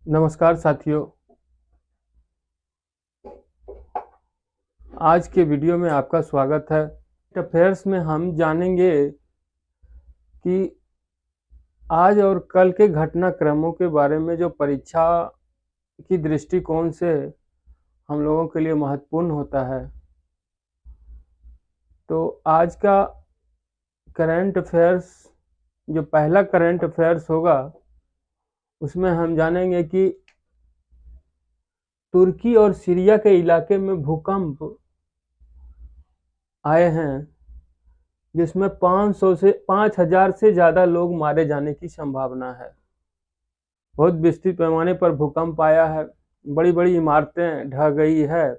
नमस्कार साथियों। आज के वीडियो में आपका स्वागत है। अफेयर्स में हम जानेंगे कि आज और कल के घटनाक्रमों के बारे में जो परीक्षा की दृष्टिकोण से हम लोगों के लिए महत्वपूर्ण होता है। तो आज का करंट अफेयर्स, जो पहला करंट अफेयर्स होगा, उसमें हम जानेंगे कि तुर्की और सीरिया के इलाके में भूकंप आए हैं, जिसमें 5,000 से ज़्यादा लोग मारे जाने की संभावना है। बहुत विस्तृत पैमाने पर भूकंप आया है, बड़ी बड़ी इमारतें ढह गई है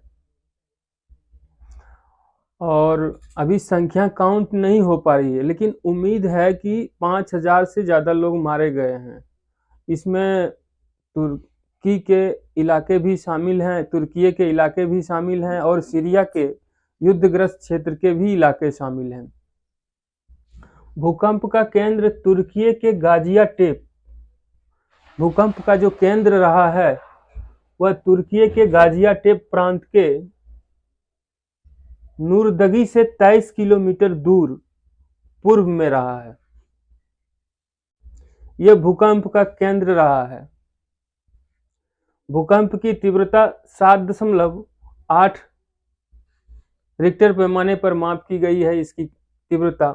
और अभी संख्या काउंट नहीं हो पा रही है, लेकिन उम्मीद है कि 5,000 से ज़्यादा लोग मारे गए हैं। इसमें तुर्की के इलाके भी शामिल हैं, तुर्की के इलाके भी शामिल हैं और सीरिया के युद्धग्रस्त क्षेत्र के भी इलाके शामिल हैं। भूकंप का केंद्र तुर्की के गाजियाटेप, भूकंप का जो केंद्र रहा है वह तुर्की के गाजियाटेप प्रांत के नूरदगी से 23 किलोमीटर दूर पूर्व में रहा है। यह भूकंप का केंद्र रहा है। भूकंप की तीव्रता 7.8 रिक्टर पैमाने पर माप की गई है। इसकी तीव्रता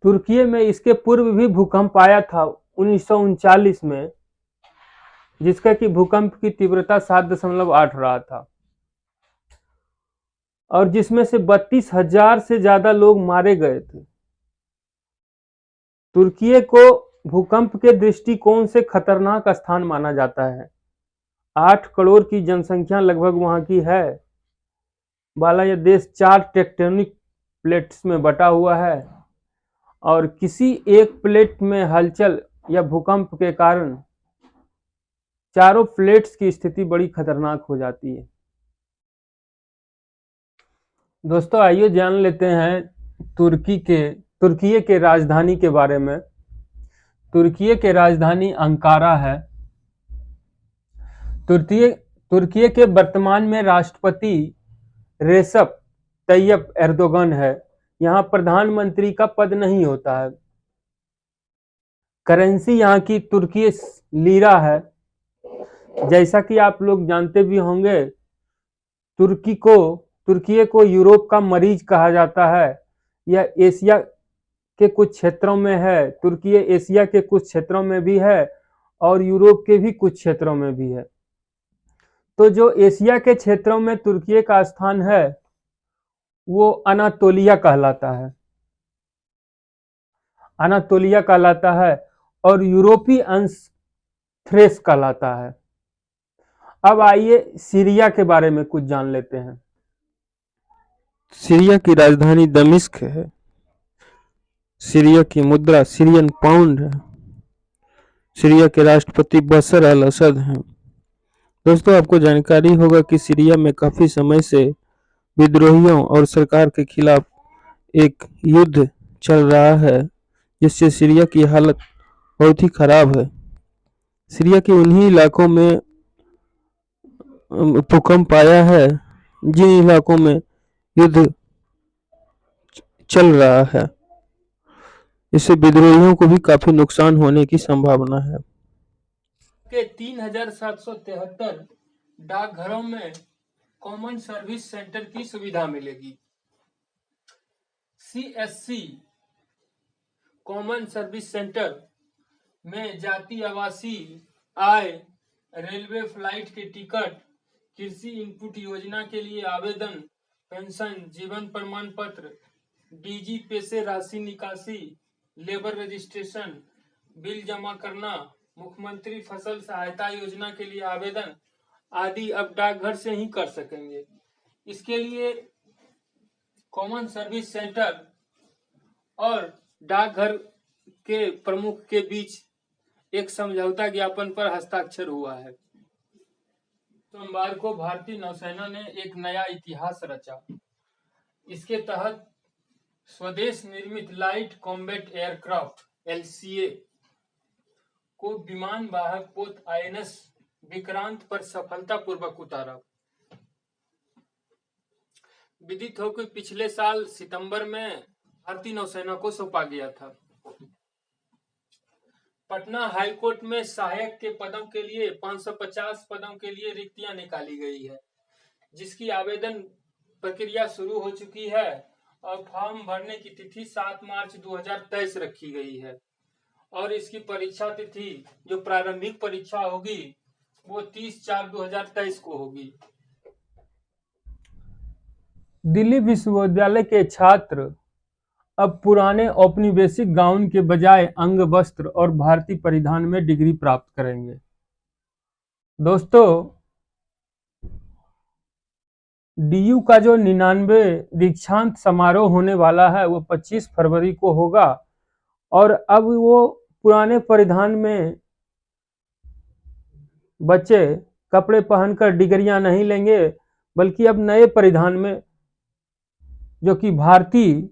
तुर्की में इसके पूर्व भी भूकंप आया था 1939 में, जिसका कि भूकंप की तीव्रता 7.8 रहा था और जिसमें से 32,000 से ज्यादा लोग मारे गए थे। तुर्की को भूकंप के दृष्टिकोण से खतरनाक स्थान माना जाता है। 8 करोड़ की जनसंख्या लगभग वहां की है। वाला यह देश 4 टेक्टोनिक प्लेट्स में बटा हुआ है और किसी एक प्लेट में हलचल या भूकंप के कारण चारों प्लेट्स की स्थिति बड़ी खतरनाक हो जाती है। दोस्तों, आइए जान लेते हैं तुर्की के राजधानी के बारे में। तुर्की के राजधानी अंकारा है। तुर्की के वर्तमान में राष्ट्रपति रेसेप तैयप एर्दोगन है। यहाँ प्रधानमंत्री का पद नहीं होता है। करेंसी यहाँ की तुर्की लीरा है। जैसा कि आप लोग जानते भी होंगे, तुर्की को यूरोप का मरीज कहा जाता है। यह एशिया के कुछ क्षेत्रों में है। तुर्की एशिया के कुछ क्षेत्रों में भी है और यूरोप के भी कुछ क्षेत्रों में भी है। तो जो एशिया के क्षेत्रों में तुर्की का स्थान है वो अनातोलिया कहलाता है और यूरोपीय अंश थ्रेस कहलाता है। अब आइए सीरिया के बारे में कुछ जान लेते हैं। सीरिया की राजधानी दमिश्क है। सीरिया की मुद्रा सीरियन पाउंड है। सीरिया के राष्ट्रपति बशर अल असद हैं। दोस्तों, आपको जानकारी होगा कि सीरिया में काफी समय से विद्रोहियों और सरकार के खिलाफ एक युद्ध चल रहा है, जिससे सीरिया की हालत बहुत ही खराब है। सीरिया के उन्हीं इलाकों में भूकंप आया है जिन इलाकों में युद्ध चल रहा है। इससे विद्रोहियों को भी काफी नुकसान होने की संभावना है। के 3,773 डाकघरों में कॉमन सर्विस सेंटर की सुविधा मिलेगी। CSC कॉमन सर्विस सेंटर में जाति, आवासीय, आय, रेलवे फ्लाइट के टिकट, कृषि इनपुट योजना के लिए आवेदन, पेंशन, जीवन प्रमाण पत्र, डीजी पे से राशि निकासी, लेबर रजिस्ट्रेशन, बिल जमा करना, मुख्यमंत्री फसल सहायता योजना के लिए आवेदन आदि अब डाकघर से ही कर सकेंगे। इसके लिए कॉमन सर्विस सेंटर और डाकघर के प्रमुख के बीच एक समझौता ज्ञापन पर हस्ताक्षर हुआ है। सोमवार को भारतीय नौसेना ने एक नया इतिहास रचा। इसके तहत स्वदेश निर्मित लाइट कॉम्बैट एयरक्राफ्ट LCA को विमान वाहक पोत INS विक्रांत पर सफलतापूर्वक उतारा। विदित हो कि पिछले साल सितंबर में भारतीय नौसेना को सौंपा गया था। पटना हाईकोर्ट में सहायक के पदों के लिए 550 पदों के लिए रिक्तियां निकाली गई है, जिसकी आवेदन प्रक्रिया शुरू हो चुकी है और फॉर्म भरने की तिथि 7 मार्च 2023 रखी गई है और इसकी परीक्षा तिथि जो प्रारंभिक परीक्षा होगी वो 30/4/2023 को होगी। दिल्ली विश्वविद्यालय के छात्र अब पुराने औपनिवेशिक गाउन के बजाय अंग वस्त्र और भारतीय परिधान में डिग्री प्राप्त करेंगे। दोस्तों, DU का जो 99 दीक्षांत समारोह होने वाला है वो 25 फरवरी को होगा और अब वो पुराने परिधान में बच्चे कपड़े पहनकर डिग्रियां नहीं लेंगे, बल्कि अब नए परिधान में जो कि भारतीय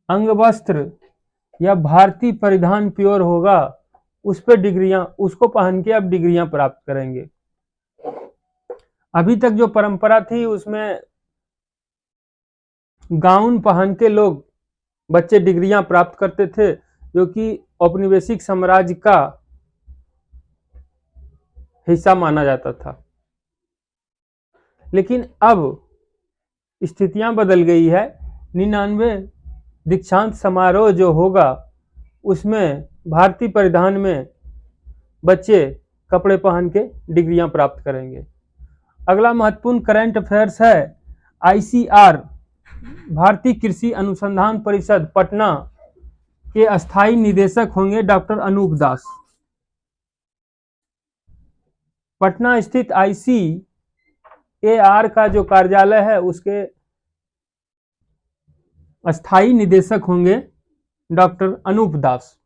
अंग वस्त्र या भारतीय परिधान प्योर होगा उस पर डिग्रियां, उसको पहन के अब डिग्रियां प्राप्त करेंगे। अभी तक जो परंपरा थी उसमें गाउन पहन के लोग बच्चे डिग्रियां प्राप्त करते थे, जो कि औपनिवेशिक साम्राज्य का हिस्सा माना जाता था। लेकिन अब स्थितियां बदल गई है। 99 दीक्षांत समारोह जो होगा उसमें भारतीय परिधान में बच्चे कपड़े पहन के डिग्रियां प्राप्त करेंगे। अगला महत्वपूर्ण करंट अफेयर्स है ICR भारतीय कृषि अनुसंधान परिषद पटना के अस्थायी निदेशक होंगे डॉक्टर अनूप दास। पटना स्थित ICAR का जो कार्यालय है उसके अस्थायी निदेशक होंगे डॉक्टर अनूप दास।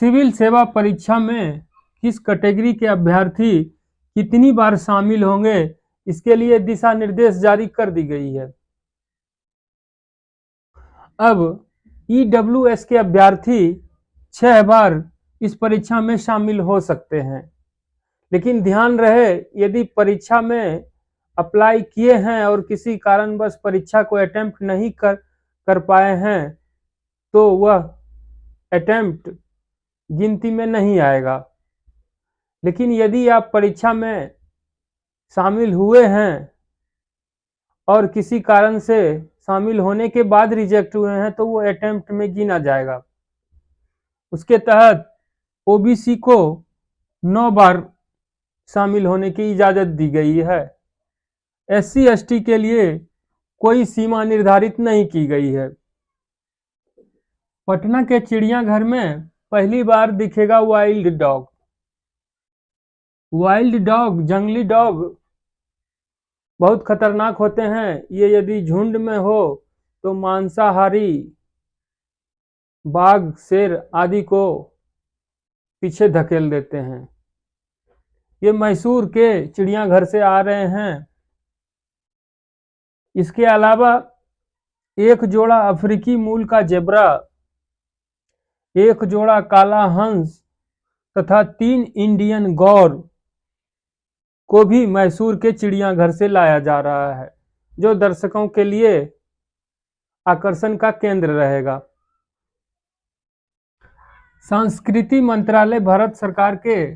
सिविल सेवा परीक्षा में किस कैटेगरी के अभ्यर्थी कितनी बार शामिल होंगे, इसके लिए दिशा निर्देश जारी कर दी गई है। अब EWS के अभ्यर्थी 6 बार इस परीक्षा में शामिल हो सकते हैं, लेकिन ध्यान रहे यदि परीक्षा में अप्लाई किए हैं और किसी कारणवश परीक्षा को अटेम्प्ट नहीं कर पाए हैं तो वह अटेम्प्ट गिनती में नहीं आएगा। लेकिन यदि आप परीक्षा में शामिल हुए हैं और किसी कारण से शामिल होने के बाद रिजेक्ट हुए हैं तो वो अटेम्प्ट में गिना जाएगा। उसके तहत OBC को 9 बार शामिल होने की इजाजत दी गई है। SC ST के लिए कोई सीमा निर्धारित नहीं की गई है। पटना के चिड़ियाघर में पहली बार दिखेगा वाइल्ड डॉग। वाइल्ड डॉग, जंगली डॉग बहुत खतरनाक होते हैं। ये यदि झुंड में हो तो मांसाहारी बाघ, शेर आदि को पीछे धकेल देते हैं। ये मैसूर के चिड़ियाघर से आ रहे हैं। इसके अलावा एक जोड़ा अफ्रीकी मूल का जेब्रा, एक जोड़ा काला हंस तथा 3 इंडियन गौर को भी मैसूर के चिड़ियाघर से लाया जा रहा है, जो दर्शकों के लिए आकर्षण का केंद्र रहेगा। संस्कृति मंत्रालय भारत सरकार के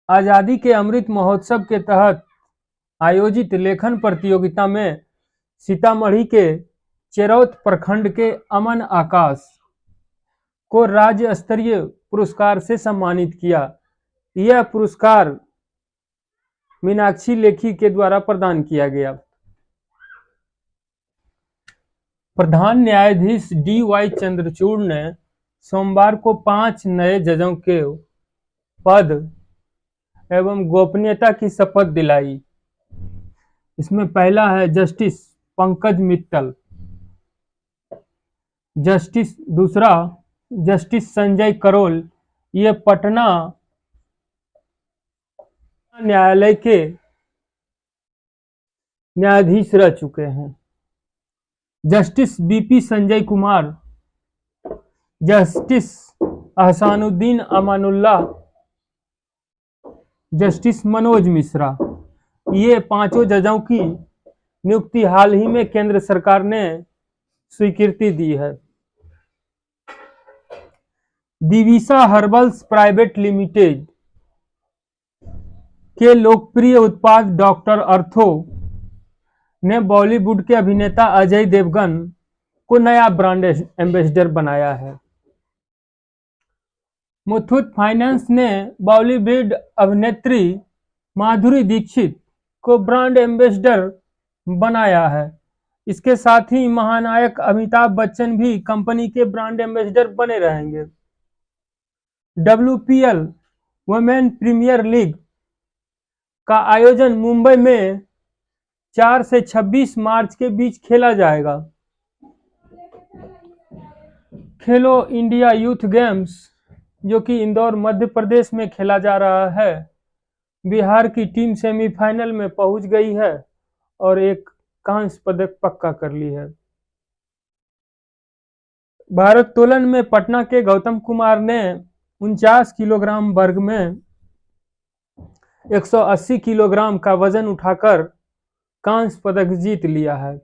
आजादी के अमृत महोत्सव के तहत आयोजित लेखन प्रतियोगिता में सीतामढ़ी के चेरौत प्रखंड के अमन आकाश को राज्य स्तरीय पुरस्कार से सम्मानित किया। यह पुरस्कार मीनाक्षी लेखी के द्वारा प्रदान किया गया। प्रधान न्यायाधीश DY चंद्रचूड़ ने सोमवार को 5 नए जजों के पद एवं गोपनीयता की शपथ दिलाई। इसमें पहला है जस्टिस पंकज मित्तल, दूसरा जस्टिस संजय करोल, ये पटना न्यायालय के न्यायाधीश रह चुके हैं। Justice BP Sanjay Kumar, justice Ahsanuddin Amanullah, justice Manoj Mishra. ये पांचों जजों की नियुक्ति हाल ही में केंद्र सरकार ने स्वीकृति दी है। दिवीसा हर्बल्स प्राइवेट लिमिटेड के लोकप्रिय उत्पाद डॉक्टर अर्थो ने बॉलीवुड के अभिनेता अजय देवगन को नया ब्रांड एम्बेसडर बनाया है। मुथूट फाइनेंस ने बॉलीवुड अभिनेत्री माधुरी दीक्षित को ब्रांड एम्बेसडर बनाया है। इसके साथ ही महानायक अमिताभ बच्चन भी कंपनी के ब्रांड एम्बेसडर बने रहेंगे। WPL वुमेन प्रीमियर लीग का आयोजन मुंबई में 4 से 26 मार्च के बीच खेला जाएगा। खेलो इंडिया यूथ गेम्स, जो कि इंदौर मध्य प्रदेश में खेला जा रहा है, बिहार की टीम सेमीफाइनल में पहुंच गई है और एक कांस्य पदक पक्का कर ली है। भारोत्तोलन में पटना के गौतम कुमार ने 49 किलोग्राम वर्ग में 180 किलोग्राम का वजन उठाकर कांस्य पदक जीत लिया है।